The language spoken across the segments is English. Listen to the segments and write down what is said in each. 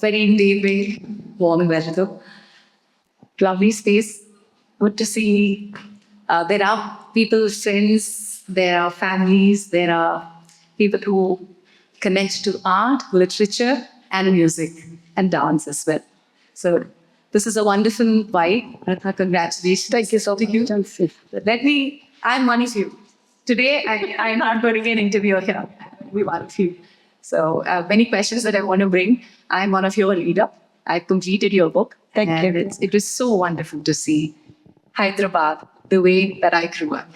Very indeed, warm welcome. Lovely space. Good to see. There are people, friends, there are families, there are people who connect to art, literature, and music, and dance as well. So this is a wonderful vibe. Ratna, congratulations. Thank you so much. Let me, I'm one of you. Today, I'm not going to get an interview here. We one of you. So many questions that I want to bring. I'm one of your leader. I completed your book. Thank you. It was so wonderful to see Hyderabad the way that I grew up.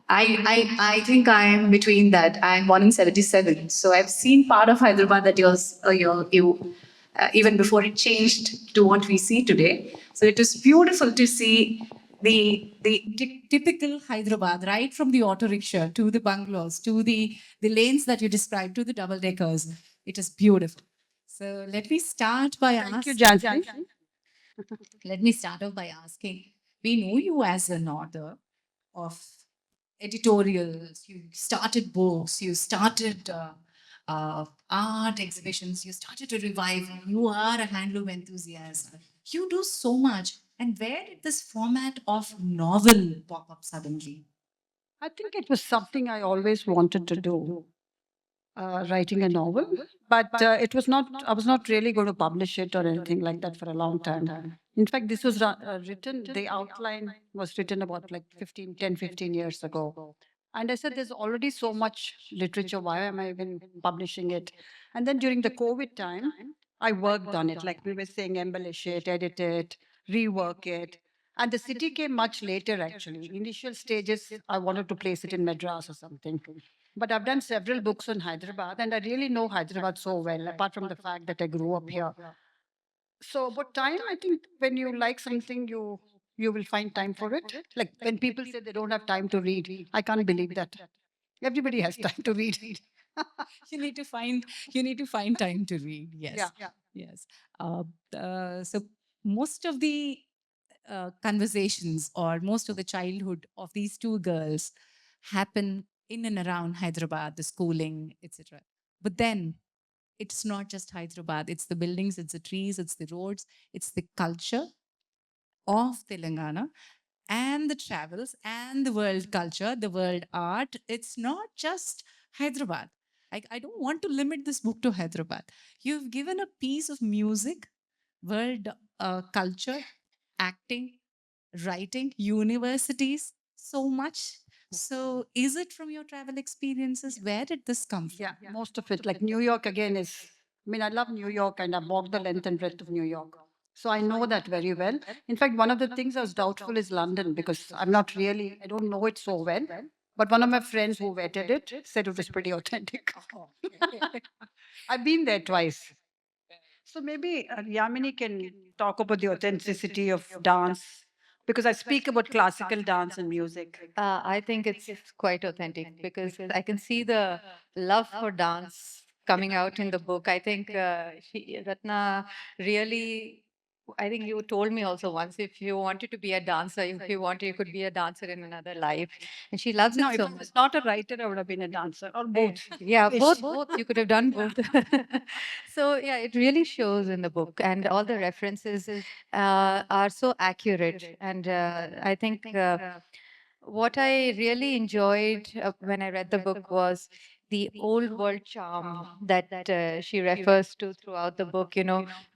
I think I am between that. I'm born in 77. So I've seen part of Hyderabad that even before it changed to what we see today. So it is beautiful to see the typical Hyderabad, right from the auto rickshaw to the bungalows to the lanes that you described to the double deckers. It is beautiful. So let me start by Thank you, asking. Jansi. Let me start off by asking. We know you as an author of editorials, you started books, you started art exhibitions, you started a revival, you are a handloom enthusiast. You do so much. And where did this format of novel pop up suddenly? I think it was something I always wanted to do, writing a novel, but it was not, I was not really going to publish it or anything like that for a long time. In fact, this was written, the outline was written about like 15 years ago. And I said, there's already so much literature. Why am I even publishing it? And then during the COVID time, I worked on it, like we were saying, embellish it, edit it, rework it. And the city came much later, actually. Initial stages, I wanted to place it in Madras or something. But I've done several books on Hyderabad, and I really know Hyderabad so well, apart from the fact that I grew up here. So about time, I think when you like something, you will find time for it. Like when people say they don't have time to read, I can't believe that. Everybody has time to read. You need to find time to read. Yes. Yeah. Yes. So most of the conversations or most of the childhood of these two girls happen in and around Hyderabad, the schooling, etc. But then it's not just Hyderabad, it's the buildings, it's the trees, it's the roads, it's the culture of Telangana and the travels and the world culture, the world art. It's not just Hyderabad. I don't want to limit this book to Hyderabad. You've given a piece of music, world culture, acting, writing, universities, so much. So, is it from your travel experiences? Where did this come from? Yeah, most of it. Like New York again is, I mean, I love New York and I've walked the length and breadth of New York. So I know that very well. In fact, one of the things I was doubtful is London because I'm not really, I don't know it so well. But one of my friends who vetted it said it was pretty authentic. I've been there twice. So maybe Yamini can talk about the authenticity of dance because I speak about classical dance and music. I think it's quite authentic because I can see the love for dance coming out in the book. I think Ratna really. I think you told me also once if you wanted to be a dancer, if you wanted, you could be a dancer in another life. And she loves No, it if so I much. was not a writer, I would have been a dancer or both. Yeah, Wish. both. You could have done both. So yeah, it really shows in the book, and all the references are so accurate. And I think what I really enjoyed when I read the book was the old world charm that she refers to throughout the book.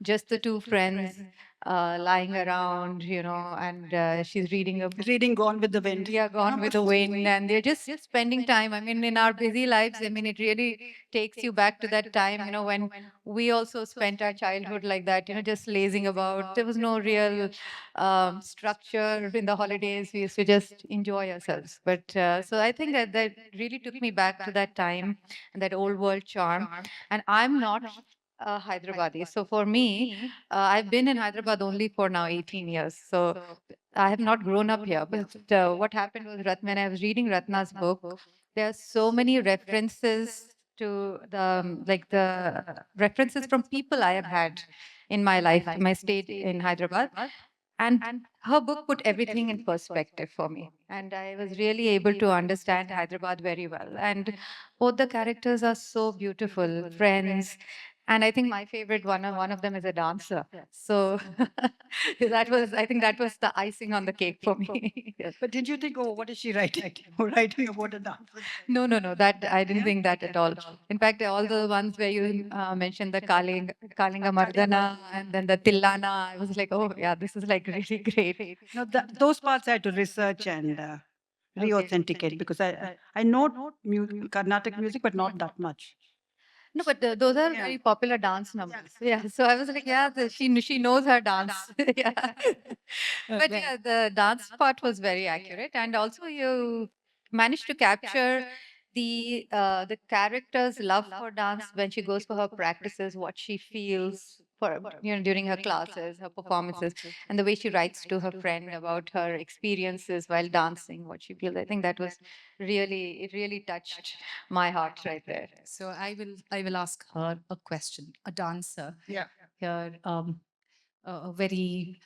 Just the two friends lying around, and she's reading a book. Reading Gone with the Wind. Yeah, gone with the wind, and they're just spending time. I mean, in our busy lives, I mean, it really takes you back to that time, when we also spent our childhood like that, just lazing about. There was no real structure in the holidays. We used to just enjoy ourselves. But so I think that really took me back to that time and that old world charm. And I'm not a Hyderabadi. So for me, I've been in Hyderabad only for now 18 years. So I have not grown up here. But what happened was, when I was reading Ratna's book, there are so many references to the references from people I have had in my life, my stay in Hyderabad. And her book put everything in perspective for me. And I was really able to understand Hyderabad very well. And both the characters are so beautiful, friends. And I think my favorite one of them is a dancer. So I think that was the icing on the cake for me. Yes. But did you think, oh, what is she writing? Writing about a dance? No. That I didn't think that at all. In fact, all the ones where you mentioned the Kalinga Mardana and then the Tillana, I was like, oh yeah, this is like really great. No, those parts I had to research and re-authenticate because I know Carnatic music, but not that much. No, but those are Yeah. very popular dance numbers. Yeah. So I was like, yeah, she knows her dance. Yeah. But yeah, the dance part was very accurate, and also you managed to capture the character's love for dance when she goes for her practices, what she feels for during her classes, her performances, and the way she writes to her friend about her experiences while dancing, what she feels. I think that was it really touched my heart right there. So I will ask her a question. A dancer Yeah. here, a very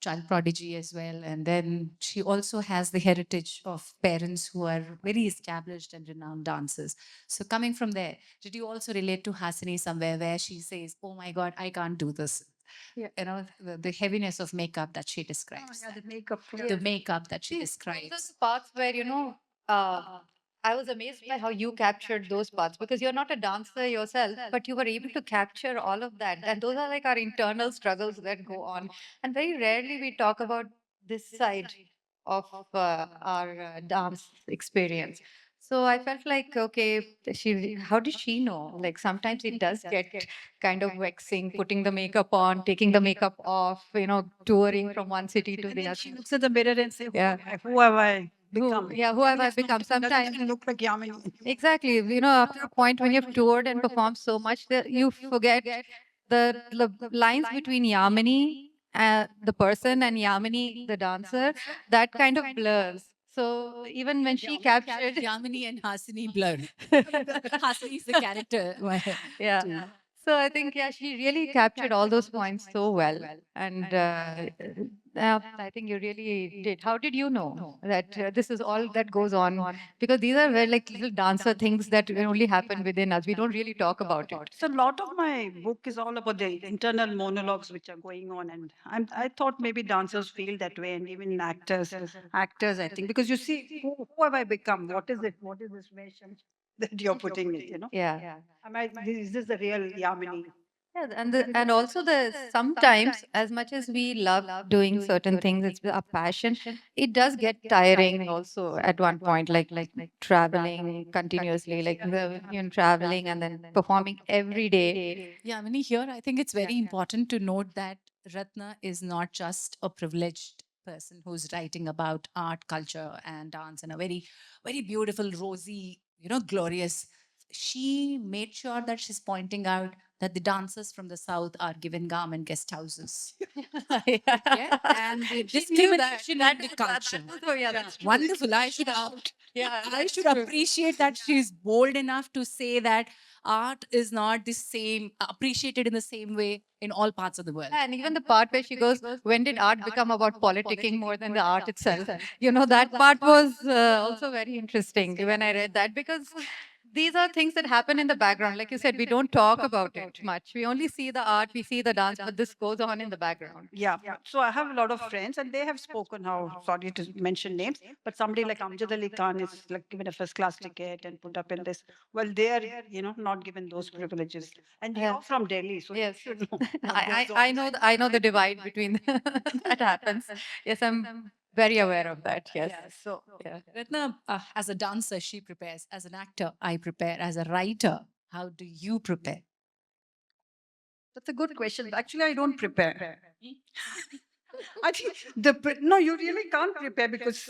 child prodigy as well, and then she also has the heritage of parents who are very established and renowned dancers. So coming from there, did you also relate to Hasini somewhere where she says, "Oh my God, I can't do this"? Yeah. The heaviness of makeup that she Oh, describes, yeah, the makeup. the makeup that she See, those are describes. the parts where, I was amazed by how you captured those parts because you're not a dancer yourself, but you were able to capture all of that. And those are like our internal struggles that go on. And very rarely we talk about this side of our dance experience. So I felt like, okay, how did she know? Like sometimes it does get kind of vexing, putting the makeup on, taking the makeup off, touring from one city to And the then other. she looks at the mirror and say, Yeah. who have I become? Who have I It's not- become? doesn't Sometimes, even look like Yamini. exactly. After a point when you've toured and performed so much that you forget the lines between Yamini, the person, and Yamini, the dancer, that kind of blurs. So even when she captured, Yamini and Hasini blur. Hasini is the character. yeah. So I think, yeah, she really captured all those points so well. And I think you really did. How did you know that this is all that goes on? Because these are very like little dancer things that only happen within us. We don't really talk about it. So a lot of my book is all about the internal monologues which are going on, and I thought maybe dancers feel that way, and even actors, I think, because you see, who have I become? What is it? What is this version that you're putting it? Yeah. Is this the real Yamini? Yeah, and also the sometimes as much as we love doing certain things, it's a passion. It does get tiring also at one point, like traveling continuously, like traveling and then performing every day. Yeah, Mini, here I think it's very important to note that Ratna is not just a privileged person who's writing about art, culture, and dance in a very, very beautiful, rosy, glorious. She made sure that she's pointing out that the dancers from the south are given garment guest houses. Yeah, and the She knew discrimination in the culture. Oh yeah, that's true. Wonderful. Yeah, I that's should true. appreciate that she's bold enough to say that art is not the same, appreciated in the same way in all parts of the world. And even the part where she goes, when did art become about politicking more than the art itself? That part was also very interesting when I read that because these are things that happen in the background. Like you said, we don't talk about it much. We only see the art, we see the dance, but this goes on in the background. Yeah. So I have a lot of friends, and they have spoken how, sorry to mention names, but somebody like Amjad Ali Khan is like given a first class ticket and put up in this. Well, they are, not given those privileges. And Yeah. you're from Delhi, so Yes. you should know. I know the divide between that happens. Yes, I'm very aware of that. Yes. Yeah. So Yeah. Ratna, as a dancer, she prepares. As an actor, I prepare. As a writer, how do you prepare? that's a good question. Actually, I don't prepare. I think no, you really can't prepare because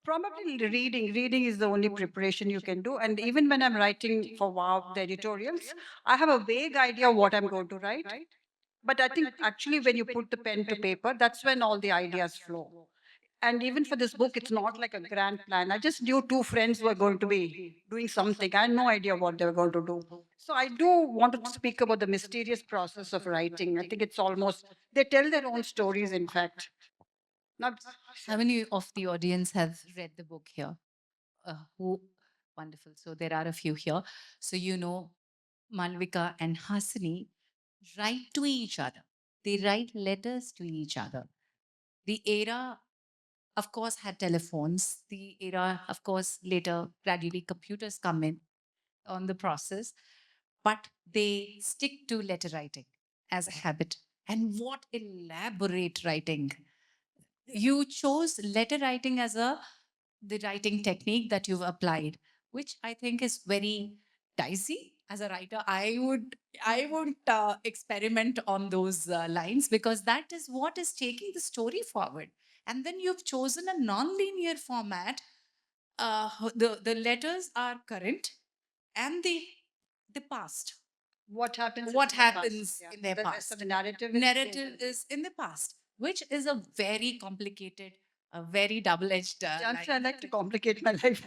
probably reading is the only preparation you can do. And even when I'm writing for Wow, the editorials, I have a vague idea what I'm going to write. But I think actually when you put the pen to paper, that's when all the ideas flow. And even for this book, it's not like a grand plan. I just knew two friends were going to be doing something. I had no idea what they were going to do. So I do want to speak about the mysterious process of writing. I think it's almost, they tell their own stories, in fact. Now, How many of the audience have read the book here? Who? Wonderful. So there are a few here. So Malvika and Hasini write to each other. They write letters to each other. The era, of course, had telephones. The era, of course, later gradually computers come in on the process, but they stick to letter writing as a habit. And what elaborate writing! You chose letter writing as the writing technique that you've applied, which I think is very dicey. As a writer, I won't experiment on those lines because that is what is taking the story forward. And then you've chosen a non-linear format. The letters are current and the past. What happens? What in their past, happens yeah. in their The rest past? of the narrative. Narrative is in the past, which is a very complicated, a very double-edged Jansi, I line. like to complicate my life.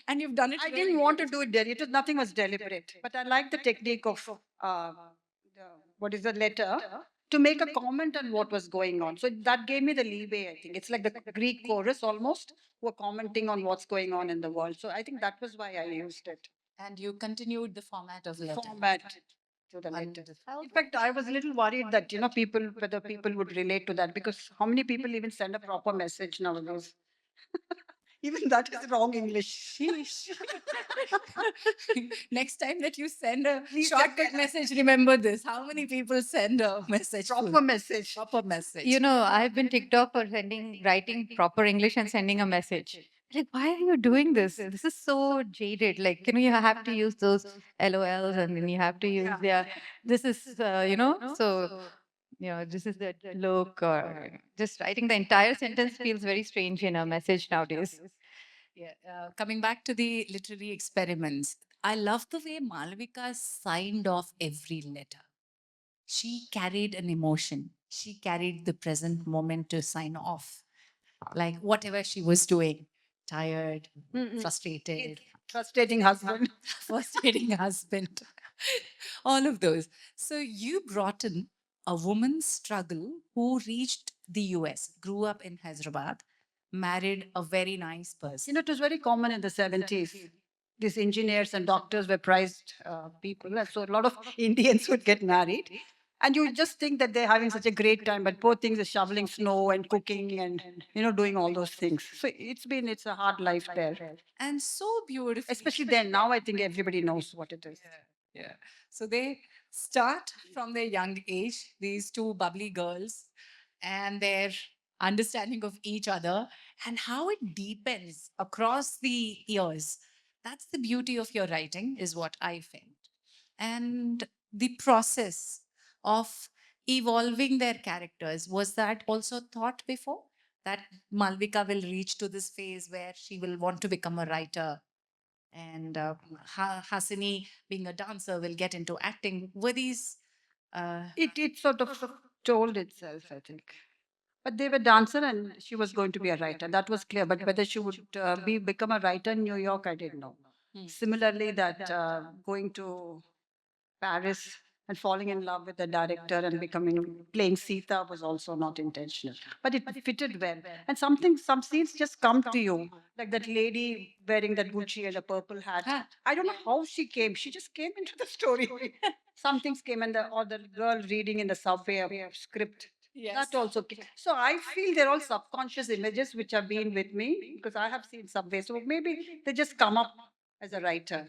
And you've done it. I very didn't want to well. do it there. It was nothing was deliberate, but I like the technique of what is the letter to make a comment on what was going on. So that gave me the leeway. I think it's like the Greek chorus almost, who are commenting on what's going on in the world. So I think that was why I used it. And you continued the format of letter. Format to the letter. Wonderful. In fact, I was a little worried that people whether people would relate to that, because how many people even send a proper message nowadays? Even that is wrong English. Sheesh. Next time that you send a Please shortcut send- message, remember this. How many people send a message? Proper message. Proper message. You know, I've been ticked off for writing proper English and sending a message. Like, why are you doing this? This is so jaded. Like, you have to use those LOLs and then you have to use this is, so, this is the look or just writing the entire sentence feels very strange in a message nowadays. Yeah, coming back to the literary experiments, I love the way Malavika signed off every letter. She carried an emotion. She carried the present moment to sign off. Like whatever she was doing, tired, frustrated, Frustrating husband. frustrating husband, all of those. So you brought in a woman's struggle who reached the US, grew up in Hyderabad, married a very nice person. It was very common in the 70s. These engineers and doctors were prized people. And so a lot of Indians would get married. And you just think that they're having such a great time, but poor things are shoveling snow and cooking and, doing all those things. So it's a hard life there. And so beautiful. Especially then. Now I think everybody knows what it is. Yeah. So they start from their young age, these two bubbly girls, and their understanding of each other and how it deepens across the years. That's the beauty of your writing, is what I found. And the process of evolving their characters, was that also thought before? That Malvika will reach to this phase where she will want to become a writer, and Hasini, being a dancer, will get into acting. Were these? It sort of told itself, I think. But they were dancer and she was going to be a writer. That was clear. But whether she would become a writer in New York, I didn't know. Similarly, that going to Paris and falling in love with the director and playing Sita was also not intentional. But it fitted well. And some scenes just come to you, like that lady wearing that Gucci and a purple hat. I don't know how she came. She just came into the story. Some things came, and or the girl reading in the subway a script. Yes. That also came. So I feel they're all subconscious images which have been with me because I have seen Subway. So maybe they just come up as a writer.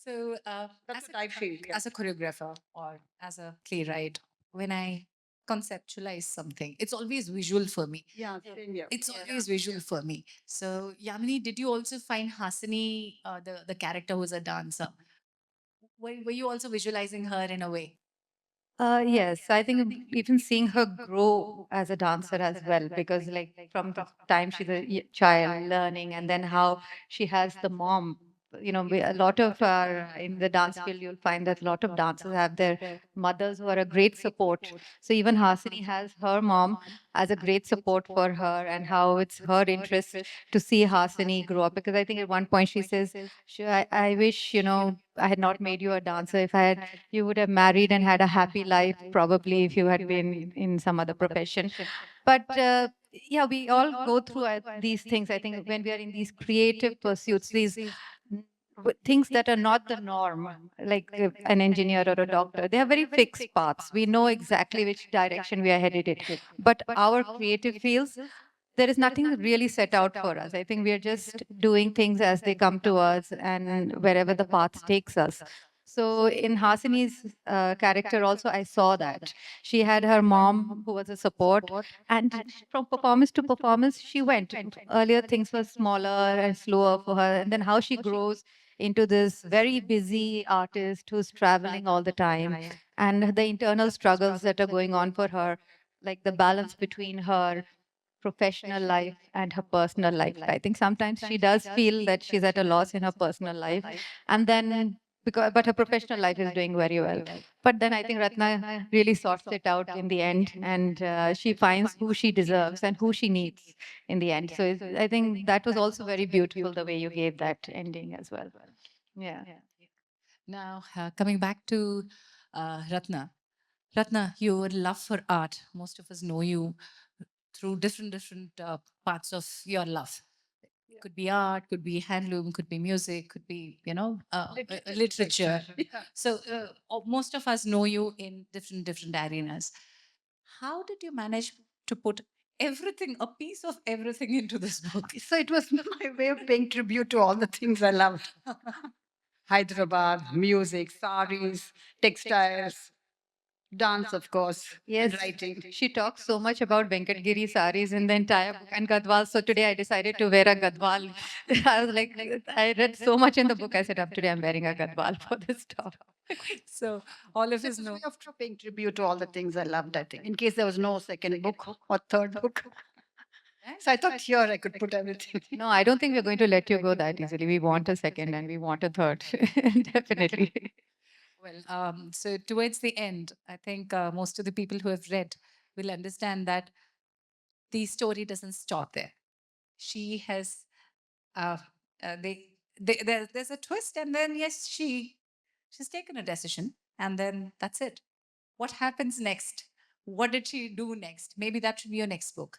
So, That's what I feel. Yeah. as a choreographer or as a playwright, when I conceptualize something, it's always visual for me. Yeah, same here. It's always visual for me. So, Yamini, did you also find Hasini, the character who's a dancer? Were you also visualizing her in a way? Yes, I think even seeing her grow as a dancer as well, because like from the time she's a child learning, and then how she has the mom. A lot of in the dance field, you'll find that a lot of dancers have their mothers who are a great support. So even Hasini has her mom as a great support for her, and how it's her interest to see Hasini grow up. Because I think at one point she says, I wish, I had not made you a dancer. If I had, you would have married and had a happy life, probably if you had been in some other profession. But yeah, we all go through these things. I think when we are in these creative pursuits, these things that are not the norm, like an engineer or a doctor. They are very fixed paths. We know exactly which direction we are headed in. But our creative fields, there is nothing really set out for us. I think we are just doing things as they come to us and wherever the path takes us. So in Hasini's character also, I saw that. She had her mom who was a support, and from performance to performance, she went. Earlier, things were smaller and slower for her, and then how she grows into this very busy artist who's traveling all the time, and the internal struggles that are going on for her, like the balance between her professional life and her personal life. I think sometimes she does feel that she's at a loss in her personal life, and then but her professional life is doing very well. But then I think Ratna really sorts it out in the end, and she finds who she deserves and who she needs in the end. So I think that was also very beautiful the way you gave that ending as well. Yeah. Now, coming back to Ratna. Ratna, your love for art, most of us know you through different parts of your love. Could be art, could be handloom, could be music, could be, literature. So most of us know you in different arenas. How did you manage to put everything, a piece of everything into this book? So it was my way of paying tribute to all the things I loved. Hyderabad, music, saris, textiles, dance, of course, and Yes, writing. she talks so much about Venkatgiri saris in the entire book and Gadwal. So today I decided to wear a Gadwal. I was like, I read so much in the book. I said, today I'm wearing a Gadwal for this talk. So all of So us it was a know. way of paying tribute to all the things I loved, I think, in case there was no second book or third book. So I thought here I could put everything. No, I don't think we're going to let you go that easily. We want a second and we want a third. Definitely. Well, so towards the end, I think most of the people who have read will understand that the story doesn't stop there. She has, uh, there's a twist, and then yes, she's taken a decision, and then that's it. What happens next? What did she do next? Maybe that should be your next book.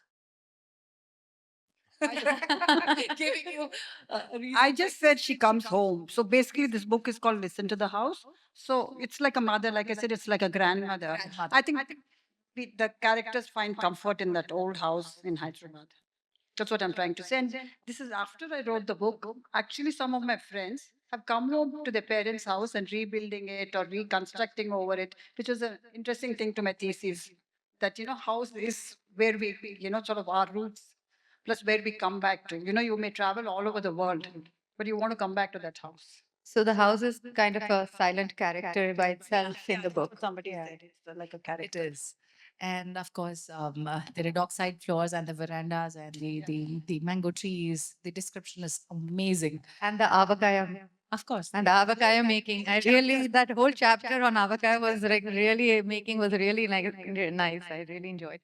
Giving you a reason I for just said she comes home. So basically, this book is called Listen to the House. So it's like a mother, like I said, it's like a grandmother. grandmother. I think the characters find comfort in that old house in Hyderabad. That's what I'm trying to say. And this is after I wrote the book. Actually, some of my friends have come home to their parents' house and rebuilding it or reconstructing over it, which was an interesting thing to my thesis. That, house is where we, sort of our roots, plus where we come back to. You may travel all over the world, but you want to come back to that house. So the house is kind of a silent character by itself in the book. Somebody Yeah. said it's like a It character. is. And of course, there are dockside floors and the verandas and the mango trees. The description is amazing. And the avakaya. Of course. And the avakaya making. I really, that whole chapter on avakaya was like really making was really nice. I really enjoyed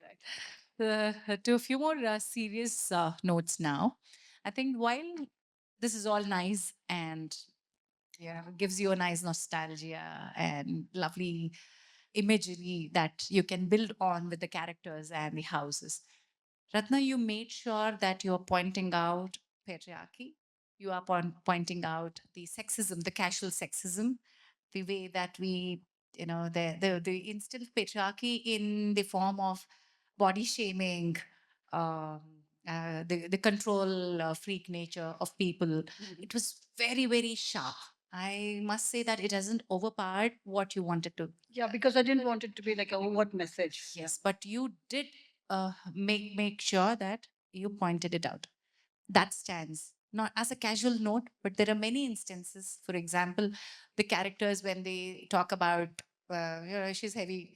that. To a few more serious notes now. I think while this is all nice and gives you a nice nostalgia and lovely imagery that you can build on with the characters and the houses. Ratna, you made sure that you're pointing out patriarchy. You are pointing out the sexism, the casual sexism, the way that we, the instilled patriarchy in the form of body shaming, um, the control freak nature of people. It was very, very sharp. I must say that it hasn't overpowered what you wanted to. Yeah, because I didn't want it to be like a overt message. Yes, but you did make sure that you pointed it out. That stands not as a casual note, but there are many instances. For example, the characters when they talk about, she's heavy,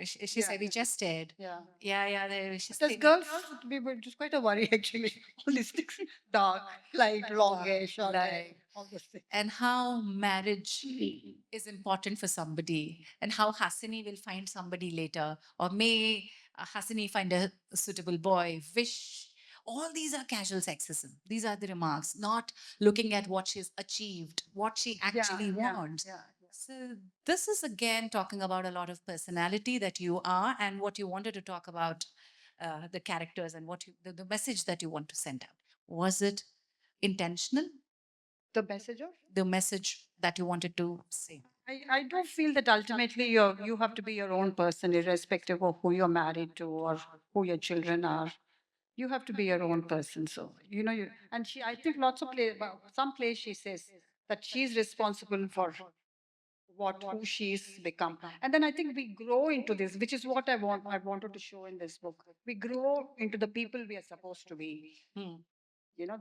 she's Yeah. heavy chested. Yeah. Yeah, she's Because thin. girls, we were just quite a worry actually. All these things, dark, light, longish, short, Like, all those things. and how marriage is important for somebody, and how Hasini will find somebody later, or may Hasini find a suitable boy, wish. All these are casual sexism. These are the remarks, not looking at what she's achieved, what she actually wants. Yeah. So, this is again talking about a lot of personality that you are and what you wanted to talk about the characters and what the message that you want to send out. Was it intentional? The message of the message that you wanted to say? I do feel that ultimately you have to be your own person, irrespective of who you're married to or who your children are. You have to be your own person. So and I think lots of some place she says that she's responsible for who she's become. And then I think we grow into this, which is what I wanted to show in this book. We grow into the people we are supposed to be. Hmm.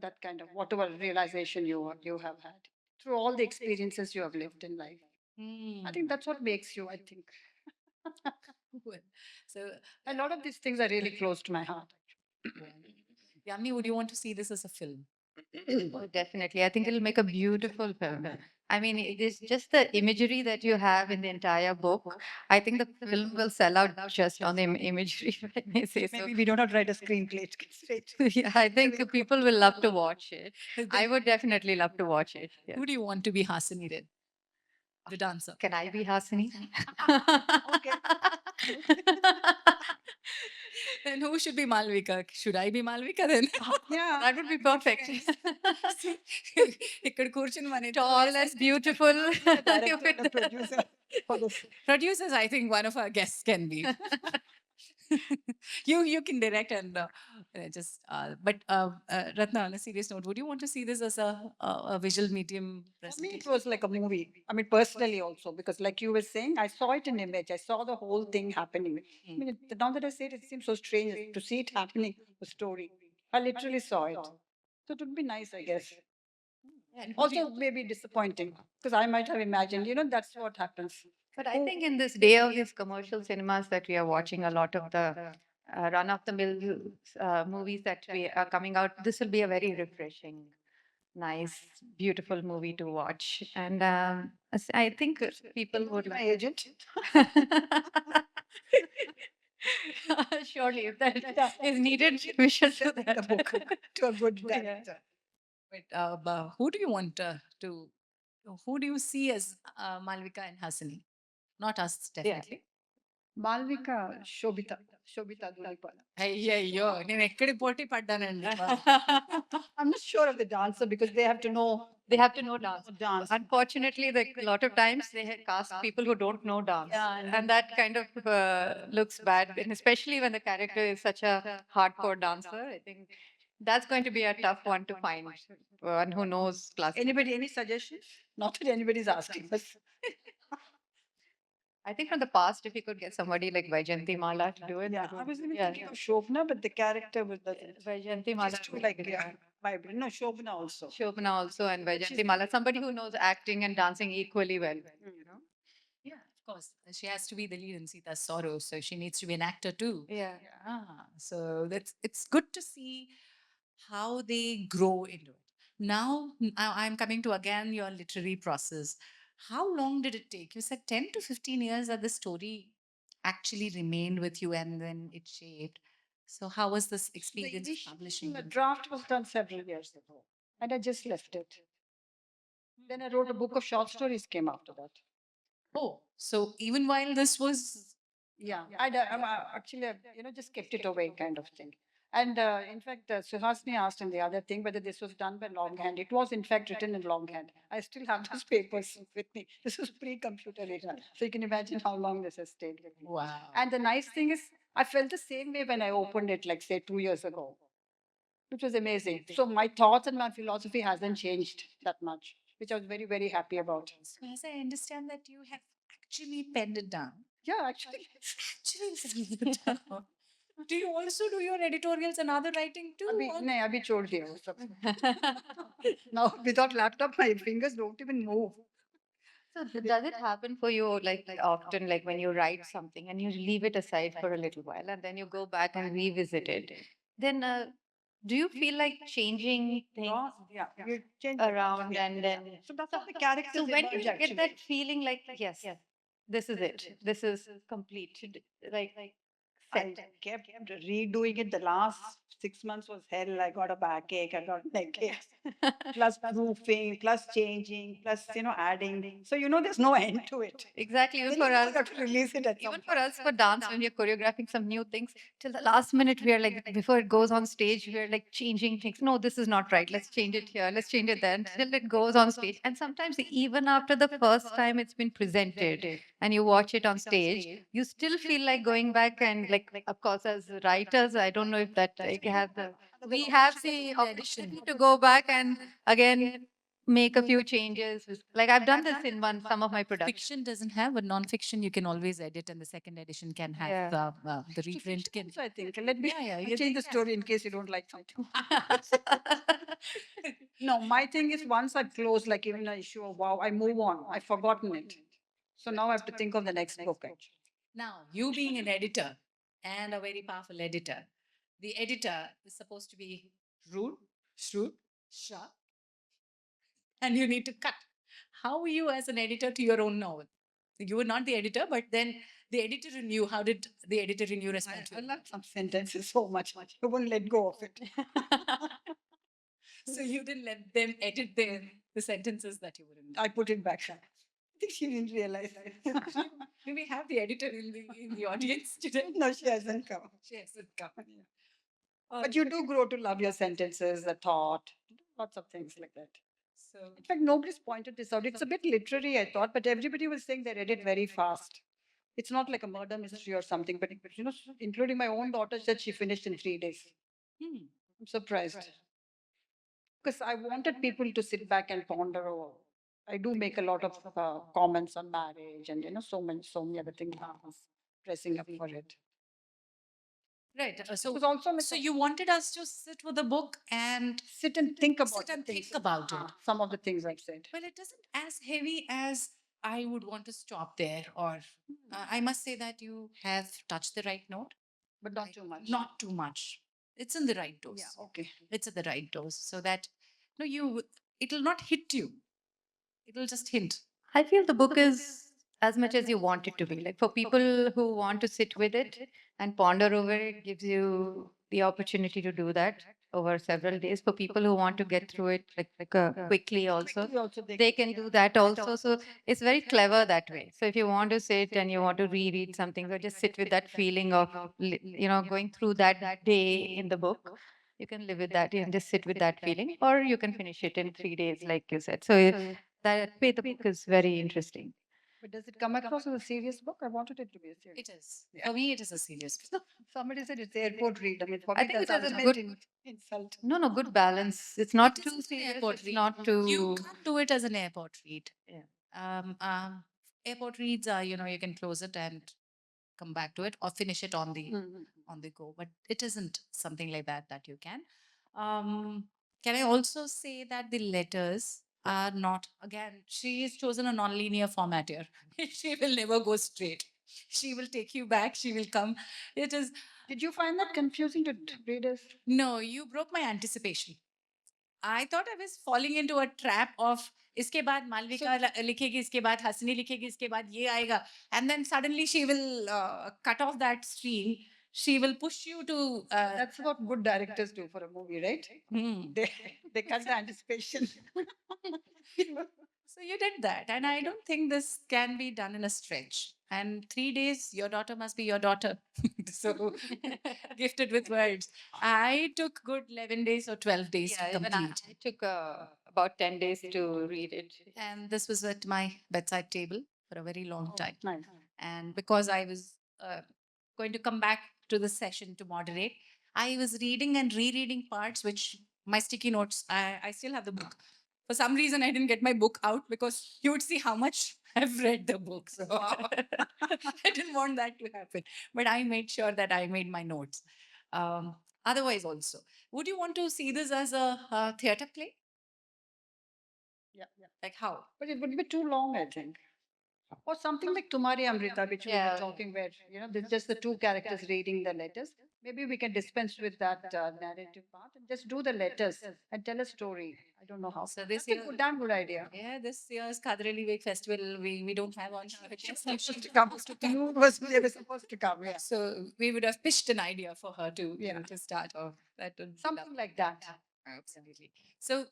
That kind of whatever realization you have had through all the experiences you have lived in life. I think that's what makes you, I think. Well, so, A lot of these things are really close to my heart. Yamini, would you want to see this as a film? Oh, definitely. I think it'll make a beautiful film. I mean, it is just the imagery that you have in the entire book. I think the film will sell out just on the imagery, if I may say so. Maybe we do not write a screenplay. It gets straight. Yeah, I think people will love to watch it. I would definitely love to watch it. Yeah. Who do you want to be Hasini then? The dancer. Can I be Hasini? Okay. Then who should be Malvika? Should I be Malvika then? Yeah. That would be perfect. ఇక్కడ కూర్చుని మన Tall and beautiful. Director and the producer for this. producers, I think one of our guests can be. you can direct and Ratna, on a serious note, would you want to see this as a visual medium For me, it presentation? was like a movie. I mean, personally also, because like you were saying, I saw it in image. I saw the whole thing happening. I mean, now that I say it, it seems so strange to see it happening, the story. I literally saw it. So it would be nice, I guess. And Also, maybe disappointing, because I might have imagined, that's what happens. But I think in this day of these commercial cinemas that we are watching, a lot of the run-of-the-mill movies that we are coming out, this will be a very refreshing, nice, beautiful movie to watch. And I think people would My like. agent. Surely, if that is needed, we should do The that. book to a good Yeah. director. But who do you want who do you see as Malvika and Hasini? Not us, definitely. Malvika Shobita Dhulipala. అయ్యయ్యో నేను ఎక్కడికి పోటీ పడ్డానండి I'm not sure of the dancer because they have to know They have to know dance. dance. Unfortunately, like a lot of times they cast people who don't know dance, Yeah, and that kind of looks bad. And especially when the character is such a hardcore dancer, I think that's going to be a tough one to find. One who knows classical. Anybody, any suggestions? Not that anybody's asking, but I think from the past, if you could get somebody like Vaijanti Mala to do it, yeah, that I would- was even yeah. thinking of Shobna, but the character was the Vaijanti Mala. just too like vibrant. No, Shobna also. Shobana also and Vaijanti She's- Mala, somebody who knows acting and dancing equally well. You know? Yeah, of course. She has to be the lead in Sita's Sorrow, so she needs to be an actor too. Yeah. So it's good to see how they grow into it. Now I'm coming to again your literary process. How long did it take? You said 10 to 15 years that the story actually remained with you and then it shaped. So how was this The experience of publishing? initial them? draft was done several years ago, and I just left it. Then I wrote a book of short stories. Came after that. Oh, so even while this was Yeah, I'm actually, just kept it away, kind of thing. And in fact, Suhasini asked in the other thing whether this was done by longhand. It was, in fact, written in longhand. I still have those papers with me. This was pre-computer era, so you can imagine how long this has stayed with me. wow. And the nice thing is, I felt the same way when I opened it, like say 2 years ago, which was amazing. So my thoughts and my philosophy hasn't changed that much, which I was very, very happy about. So as I understand that you have actually penned it down. Yeah, actually. Actually penned it down. Do you also do your editorials and other writing too? Abhi, or- nahi, abhi chhod diya wo sab. Now, without laptop, my fingers don't even move. So does it happen for you like often, like when you write something and you leave it aside for a little while and then you go back and revisit it? Then do you feel like changing things Yeah, you change around and then? So that's how the characters So when do emerge, you get actually. that feeling like yes, this is it, this is complete? Like I kept redoing it. The last 6 months was hell. I got a backache, I got neck aches, plus proofing, plus changing, plus adding. So there's no end to it. Exactly. Even Then for you us, got to release it at some even for point. us for dance, when we're choreographing some new things, till the last minute, we are like, before it goes on stage, we are like changing things. No, this is not right. Let's change it here. Let's change it there until it goes on stage. And sometimes, even after the first time it's been presented and you watch it on stage, you still feel like going back and, like, of course, as writers, I don't know if that like have the we have the opportunity to go back and again make a few changes. Like I've done this in some of my productions. Fiction doesn't have, but non-fiction you can always edit, and the second edition can have Yeah. the reprint can. So I think let me Yeah, I'll you change the story in case you don't like something. No, my thing is once I close, like even an issue of wow, I move on. I've forgotten it. So now I have to think of the next book. Actually. Now, you being an editor and a very powerful editor, the editor is supposed to be rude, shrewd, sharp, and you need to cut. How are you as an editor to your own novel? You were not the editor, but then the editor in you, how did the editor in you respond to I it? love some sentences so much. I won't let go of it. So you didn't let them edit the sentences that you wouldn't. I put it back. I think she didn't realize that. Do we have the editor in the audience today? No, she hasn't come. She hasn't come. But you do grow to love your sentences, the thought, lots of things like that. So In fact, nobody's pointed this out. It's a bit literary, I thought, but everybody was saying they read it very fast. It's not like a murder mystery or something, but including my own daughter said she finished in 3 days. hmm. I'm surprised because I wanted people to sit back and ponder over. I do make a lot of comments on marriage and so many other things. I was dressing up for it. Right. It was also like So you wanted us to sit with the book and sit and think about sit and the think things. about it. Some of the things I've said. Well, it isn't as heavy as I would want to stop there. Or I must say that you have touched the right note, But not too much. not too much. It's in the right dose. Yeah, okay. It's at the right dose, so that no, it'll not hit you. It'll just hint. I feel the book is as much as you want it to be. Like for people who want to sit with it and ponder over it, gives you the opportunity to do that over several days. For people who want to get through it quickly, also, Quickly also they can do that also. So it's very clever that way. So if you want to sit and you want to reread something, or just sit with that feeling of going through that day in the book. You can live with that and just sit with that feeling, or you can finish it in 3 days, like you said. So that way the book is very interesting. But does it come across as a serious book? I wanted it to be a serious. It is. For me, it is a serious book. Somebody said it's airport read. I mean, for I me, think it that's has a ultimate good- insult. No, good balance. It's not It too is an serious. airport It's read. not too. You can't do it as an airport read. Yeah. Airport reads are, you can close it and come back to it or finish it on the Mhm. on the go. But it isn't something like that you can. Can I also say that the letters are not, again, she has chosen a non-linear format here. She will never go straight. She will take you back. She will come. It is, Did you find that confusing to readers? no, you broke my anticipation. I thought I was falling into a trap of इसके बाद मालविका लिखेगी, इसके बाद हसनी लिखेगी, इसके बाद ये आएगा, and then suddenly she will cut off that stream. She will push you to. That's what good directors do for a movie, right? Hmm. They cut the anticipation. So you did that, and I don't think this can be done in a stretch. And 3 days, your daughter must be your daughter. So gifted with words. I took good 11 days or 12 days Yeah, to even complete. I took about 10 days to read it. And this was at my bedside table for a very long time. Nice. And because I was going to come back to the session to moderate, I was reading and rereading parts, which my sticky notes, I still have the book. For some reason, I didn't get my book out because you would see how much I've read the book. So I didn't want that to happen. But I made sure that I made my notes. Otherwise, also, would you want to see this as a theatre play? Yeah, yeah. Like how? But it would be too long, I think. Or something like Tumari Amrita, which we Yeah. were talking where, there's just the two characters reading the letters. Maybe we can dispense with that narrative part and just do the letters and tell a story. I don't know how. So this That's a year, damn good idea. yeah, this year's Kadrali Wake Festival, we don't have on her. Yes, no, Supposed she to come. supposed to come. You was they were supposed to come. Yeah. So we would have pitched an idea for her to, Yeah. to start off. That would be Something lovely. like that. Absolutely. So,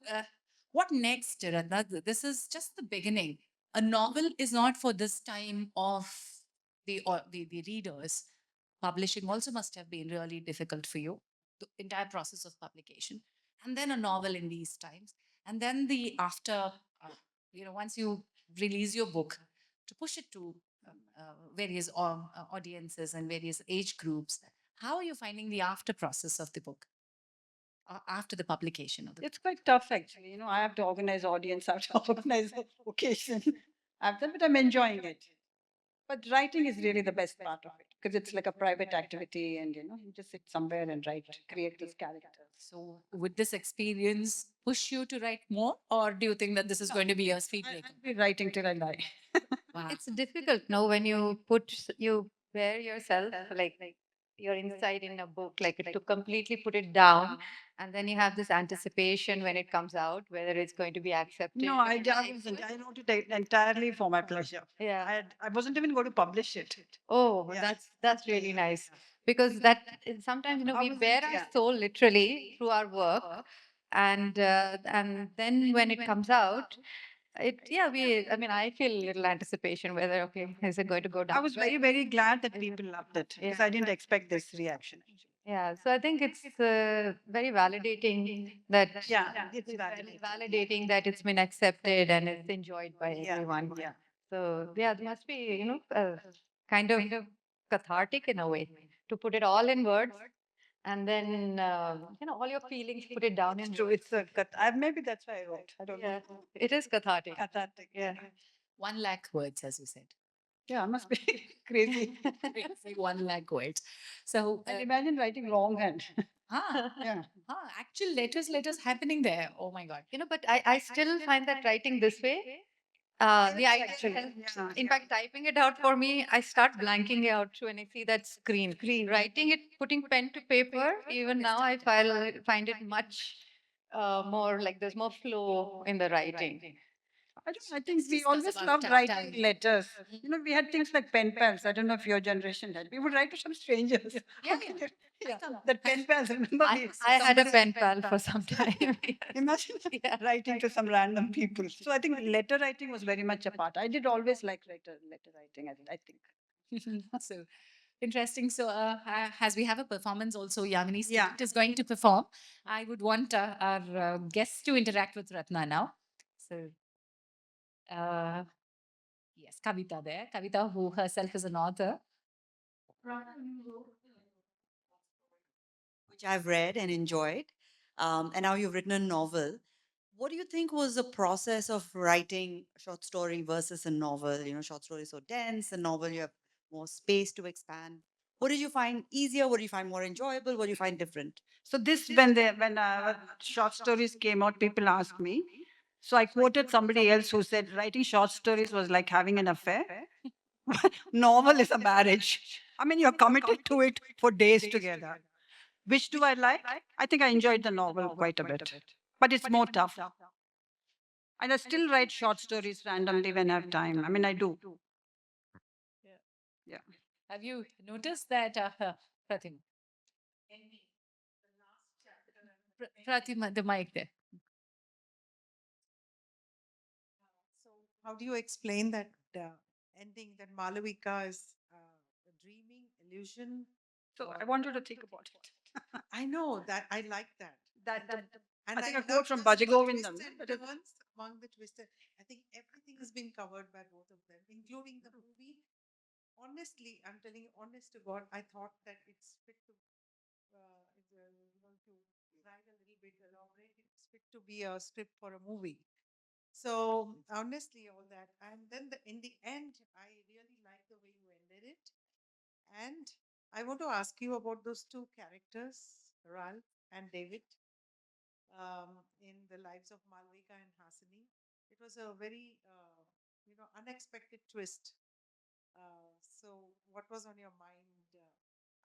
what next, Ratna? This is just the beginning. A novel is not for this time of the readers. Publishing also must have been really difficult for you, the entire process of publication, and then a novel in these times, and then the after, once you release your book, to push it to various audiences and various age groups. How are you finding the after process of the book? After the publication of the It's quite tough, actually. I have to organize audience, I have to organize occasion. I've done, but I'm enjoying it. But writing is really the best part of it because it's like a private activity, and you just sit somewhere and write, create this character. So, would this experience push you to write more, or do you think that this is going to be a speed breaker? I'll be writing till I die. Wow. It's difficult, no, when you you bear yourself like your inside in a book, like to completely put it down, and then you have this anticipation when it comes out, whether it's going to be accepted. No, I wasn't. I wrote it entirely for my pleasure. Yeah. I wasn't even going to publish it. Oh, Yeah. that's really nice because that is sometimes I we wasn't- bear our yeah. soul literally through our work, and then when it comes out, I feel a little anticipation whether okay is it going to go down? I was very, very glad that people loved it because Yeah. I didn't expect this reaction. Yeah, so I think it's very validating that Yeah, it's validating that it's been accepted and it's enjoyed by Yeah, everyone. yeah. So yeah, it must be kind of cathartic in a way to put it all in words and then all your feelings put it down in True, words. it's maybe that's why I wrote. I don't Yeah, know. it is cathartic. Cathartic. Yeah. 1 lakh words, as you said. Yeah, I must be crazy. Crazy 1 lakh words. So, And imagine writing longhand. ah, Yeah. actual letters happening there. Oh my God. But I still find that writing this way, the idea actually, helps. yeah, In fact, typing it out for me, I start blanking out when I see that screen. Writing it, putting pen to paper, even now I find it much more like there's more flow in the writing. I think we discuss always about loved time. writing letters. We had things like pen pals. I don't know if your generation had. We would write to some strangers. Yeah, Okay. yeah. Yeah. That pen pals, remember? I had a pen pal for some time. Imagine writing to some random people. So I think letter writing was very much a part. I did always like letter writing, I think. So interesting. So, as we have a performance also, Yamini Yeah. student is going to perform. I would want our guests to interact with Ratna now. So, yes, Kavita there. Kavita, who herself is an author. which I've read and enjoyed. And now you've written a novel. What do you think was the process of writing a short story versus a novel? Short story is so dense, a novel you have more space to expand. What did you find easier? What do you find more enjoyable? What do you find different? So this when short stories came out, people asked me. So I quoted somebody else who said writing short stories was like having an affair. Novel is a marriage. I mean, you're committed to it for days together. Which do I like? I think I enjoyed the novel quite a bit, but it's more tough. And I still write short stories randomly when I have time. I mean, I do. Have you noticed that, Pratima? Pratima, the mic there. So, how do you explain that ending that Malavika is a dreaming illusion? So I wanted to think about it. I know that I like that. And I think a love quote from the Bajagovindam, twisted but it- turns among the twisted. I think everything has been covered by both of them, including the movie. Honestly, I'm telling you, honest to God, I thought that it's fit to, to write a little bit elaborate. It's fit to be a script for a movie. So honestly, all that, and then in the end, I really like the way you ended it. And I want to ask you about those two characters, Ralph and David, in the lives of Malvika and Hasini. It was a very unexpected twist. So, what was on your mind?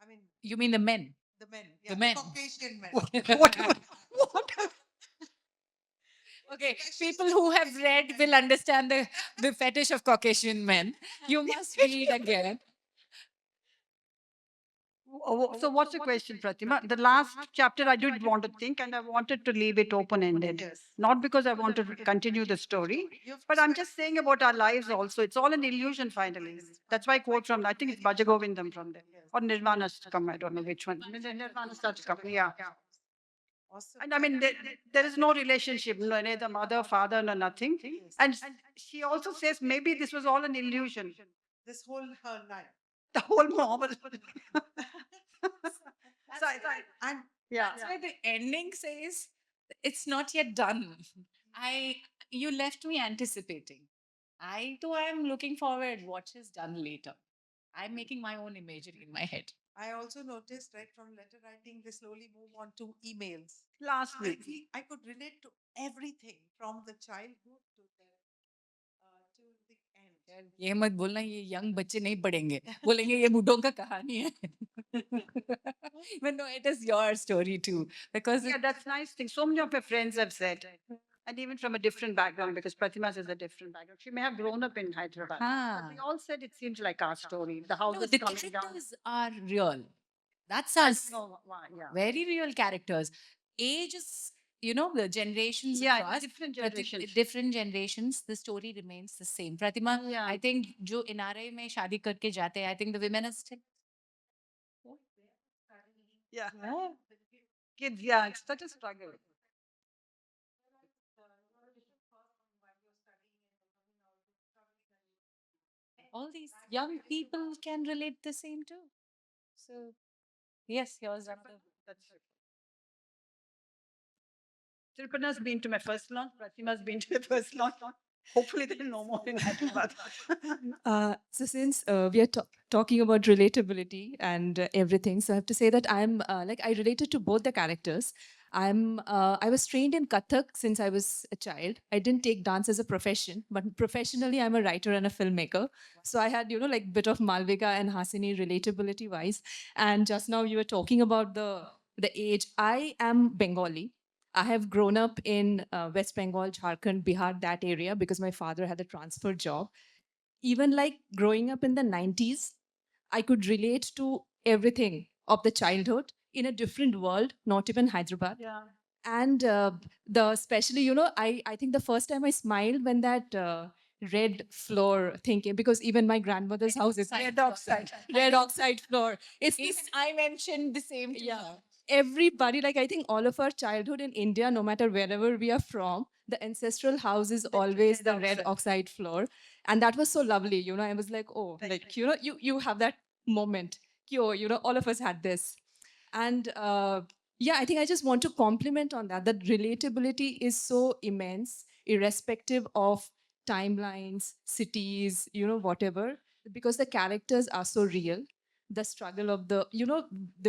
I mean, You mean the men? the men, The yeah, men. Caucasian men. What? What? Okay, people who have read will understand the fetish of Caucasian men. You must read again. So what's the question, Pratima? The last chapter I did want to think, and I wanted to leave it open-ended. Yes. Not because I want to continue the story, You've but I'm spent- just saying about our lives also. It's all an illusion finally. That's why I quote from, I think it's Bhajagovindam from there. Or Nirvana Stakam, I don't know which one. Nirvana Stakam, yeah. Awesome. And I mean, there is no relationship, no, neither mother, father, no nothing. And she also says maybe this was all an illusion. This whole her life. The whole novel. So And yeah. That's why the ending says it's not yet done. You left me anticipating. I too am looking forward what is done later. I'm making my own imagery in my head. I also noticed, right, from letter writing, they slowly move on to emails. Last week. I could relate to everything from the childhood to the end. ये मत बोलना ये young बच्चे नहीं पढ़ेंगे बोलेंगे ये बूढ़ों का कहानी है but no it is your story too because Yeah, that's nice thing. So many of my friends have said, and even from a different background, because Pratima's is a different background. She may have grown up in Hyderabad. But they all said it seems like our story. The house no, is the coming down. characters are real. That's us. No, why, yeah. Very real characters. Age is, the generations Yeah, across. different but generations. different generations, the story remains the same. Pratima, Yeah. I think जो NRI में शादी करके जाते हैं, I think the women are still. Yeah. Kids, yeah, it's such a struggle. All these young people can relate the same too. So, yes, here's another. That's right. Tripana's been to my first launch. Pratima's been to my first launch. Hopefully, there's no more in Hyderabad. So since we are talking about relatability and everything, so I have to say that I'm I related to both the characters. I was trained in Kathak since I was a child. I didn't take dance as a profession, but professionally I'm a writer and a filmmaker. So I had bit of Malvika and Hasini relatability wise. And just now you were talking about the age. I am Bengali. I have grown up in West Bengal, Jharkhand, Bihar, that area because my father had a transfer job. Even like growing up in the 90s, I could relate to everything of the childhood in a different world, not even Hyderabad. Yeah. And especially, I think the first time I smiled when that red floor thing came, because even my grandmother's house is Red oxide. red oxide floor. It's Even this, I mentioned the same to yeah. her. Everybody, like I think all of our childhood in India, no matter wherever we are from, the ancestral house is always the red oxide floor. And that was so lovely. I was like, oh, like, you have that moment. All of us had this. And yeah, I think I just want to compliment on that. That relatability is so immense, irrespective of timelines, cities, whatever, because the characters are so real. The struggle of the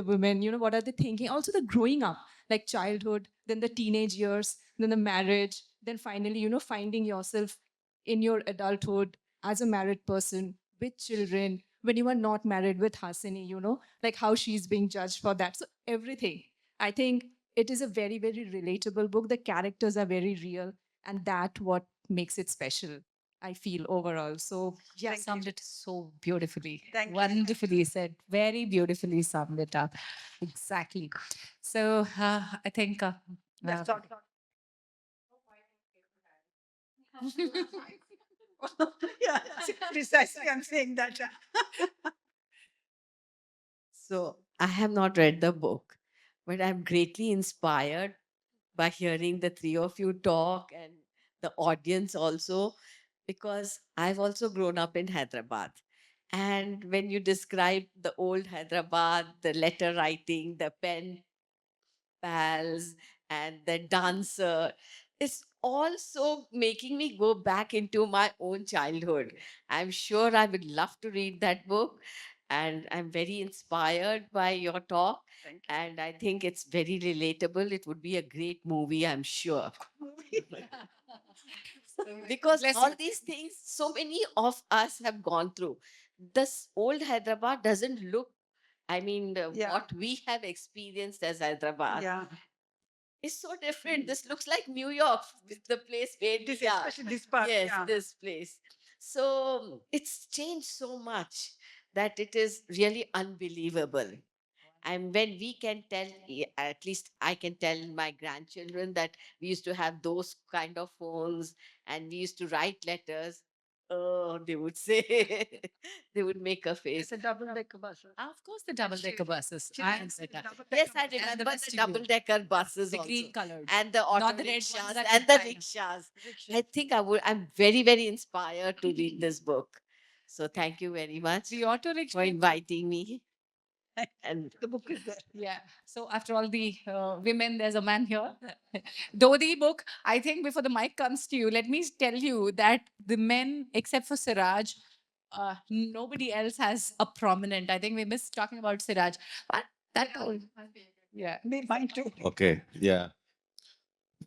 women, what are they thinking? Also the growing up, like childhood, then the teenage years, then the marriage, then finally, finding yourself in your adulthood as a married person with children, when you are not married with Hasini, like how she's being judged for that. So everything. I think it is a very, very relatable book. The characters are very real, and that what makes it special, I feel overall. So Yeah, Thank summed you. it so beautifully. Thank you. Wonderfully said. Very beautifully summed it up. Exactly. So I think. Yeah, uh, sorry. Yeah, precisely. I'm saying that. So I have not read the book, but I'm greatly inspired by hearing the three of you talk and the audience also, because I've also grown up in Hyderabad. And when you describe the old Hyderabad, the letter writing, the pen pals, and the dancer, it's also making me go back into my own childhood. I'm sure I would love to read that book. And I'm very inspired by your talk. Thank And I think it's very relatable. It would be a great movie, I'm sure. Because Bless all you. these things, so many of us have gone through. This old Hyderabad doesn't look, I mean, Yeah. what we have experienced as Hyderabad Yeah. is so different. This looks like New York, the place where This, we are. especially this part. Yes, Yeah. this place. So it's changed so much that it is really unbelievable. And when we can tell, at least I can tell my grandchildren that we used to have those kind of phones and we used to write letters. Oh, they would say, they would make a face. It's a double-decker bus. Of course, the double-decker buses. Chil- I said that. Yes, I And the remember the vestibule, double-decker buses the also. green colored, And the not auto the red ones rickshaws that and in the China. rickshaws. I think I'm very, very inspired to read this book. So thank you very much The auto for rickshaw. inviting me. And The book is there. Yeah. So after all the women, there's a man here. Though the book, I think before the mic comes to you, let me tell you that the men, except for Siraj, nobody else has a prominent. I think we missed talking about Siraj, but that all. Yeah. Mine too. Okay, yeah.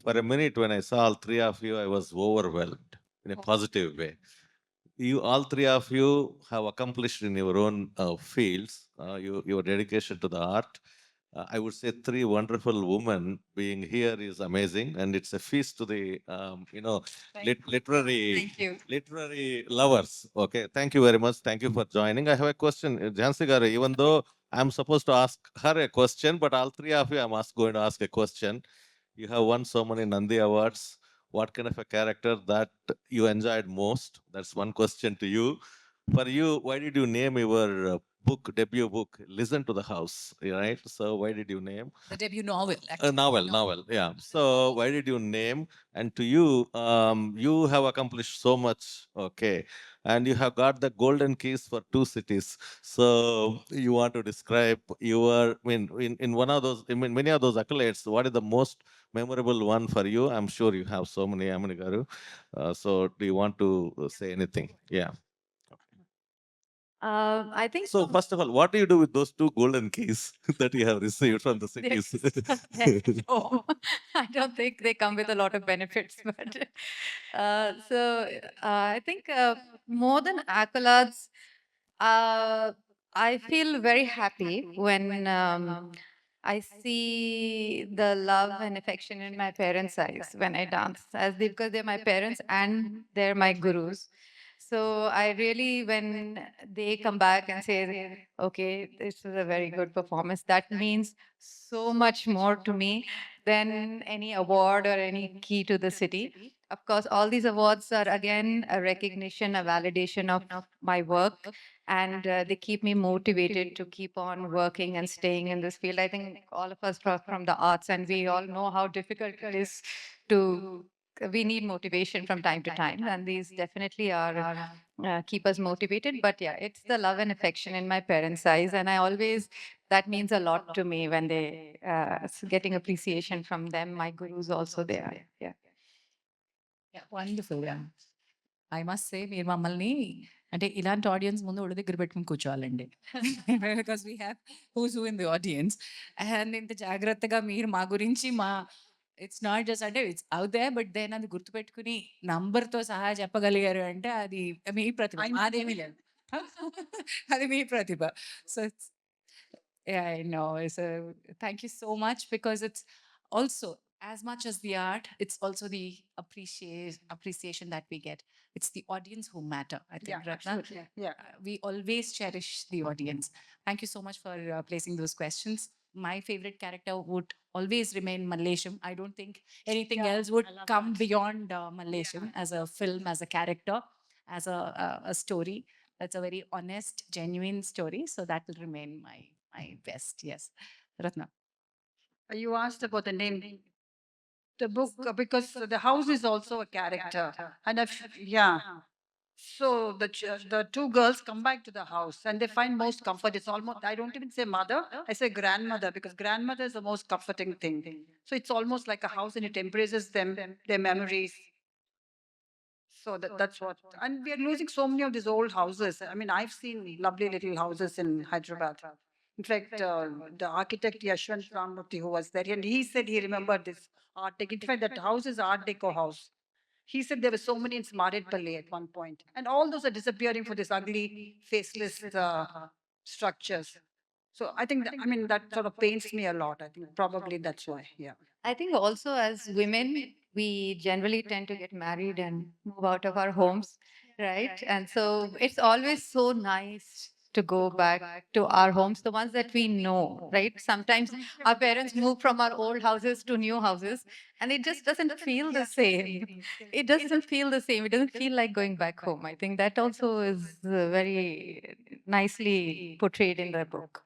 For a minute, when I saw all three of you, I was overwhelmed in a positive way. You, all three of you, have accomplished in your own fields. Your dedication to the art. I would say three wonderful women being here is amazing, and it's a feast to the literary Thank you. literary lovers. Okay, thank you very much. Thank you for joining. I have a question, Jhansi Garu. Even though I'm supposed to ask her a question, but all three of you, going to ask a question. You have won so many Nandi Awards. What kind of a character that you enjoyed most? That's one question to you. For you, why did you name your debut book, Listen to the House, right? So why did you name? The debut novel, A actually. novel, yeah. So why did you name? And to you, you have accomplished so much, okay. And you have got the golden keys for two cities. So you want to describe your, I mean, in one of those, I mean, many of those accolades, what is the most memorable one for you? I'm sure you have so many, Amini Garu. So do you want to say anything? Yeah. I think So first of all, what do you do with those two golden keys that you have received from the they're cities? no, I don't think they come with a lot of benefits. But I think more than accolades, I feel very happy when I see the love and affection in my parents' eyes when I dance, because they're my parents and they're my gurus. So I really, when they come back and say, okay, this was a very good performance, that means so much more to me than any award or any key to the city. Of course, all these awards are again a recognition, a validation of my work, and they keep me motivated to keep on working and staying in this field. I think all of us from the arts, and we all know how difficult it is to. We need motivation from time to time, and these definitely are keep us motivated. But yeah, it's the love and affection in my parents' eyes, and I always that means a lot to me when they getting appreciation from them. My gurus also there. Yeah. Yeah, wonderful. Yeah. I must say మీరు మమ్మల్ని అంటే ఇలాంటి audience ముందు ఒళ్ళు దగ్గర పెట్టుకుని కూర్చోవాలండి because we have who's who in the audience and ఇంత జాగ్రత్తగా మీరు మా గురించి ఇట్స్ నాట్ జస్ట్ అంటే it's out they but then అది గుర్తుపెట్టుకుని నంబర్తో సహా చెప్పగలిగారు అంటే అది మీ ప్రతిభ అదేమీ లేదు అది మీ ప్రతిభ so it's I know. So thank you so much because it's also as much as the art, it's also the appreciation that we get. It's the audience who matter. I think, Yeah, Ratna. absolutely. Yeah. We always cherish the audience. Thank you so much for placing those questions. My favorite character would always remain Mallesham. I don't think anything Yeah, else would I love come that. beyond Mallesham as a film, as a character, as a story. That's a very honest, genuine story. So that will remain my best. Yes, Ratna. You asked about the name. The book, because the house is also a character. And yeah. So the two girls come back to the house and they find most comfort. It's almost, I don't even say mother, I say grandmother, because grandmother is the most comforting thing. So it's almost like a house and it embraces them, their memories. So that's what, and we are losing so many of these old houses. I mean, I've seen lovely little houses in Hyderabad. In fact, the architect Yashwant Ramurthy, who was there, and he said he remembered this Art Deco. In fact, that house is Art Deco house. he said there were so many in Smaredpalli at one point, and all those are disappearing for this ugly, faceless structures. So I think, I mean, that sort of pains me a lot. I think probably that's why. Yeah. I think also as women, we generally tend to get married and move out of our homes, right? And so it's always so nice to go back to our homes, the ones that we know, right? Sometimes our parents move from our old houses to new houses, and it just doesn't feel the same. It doesn't feel the same. It doesn't feel like going back home. I think that also is very nicely portrayed in the book.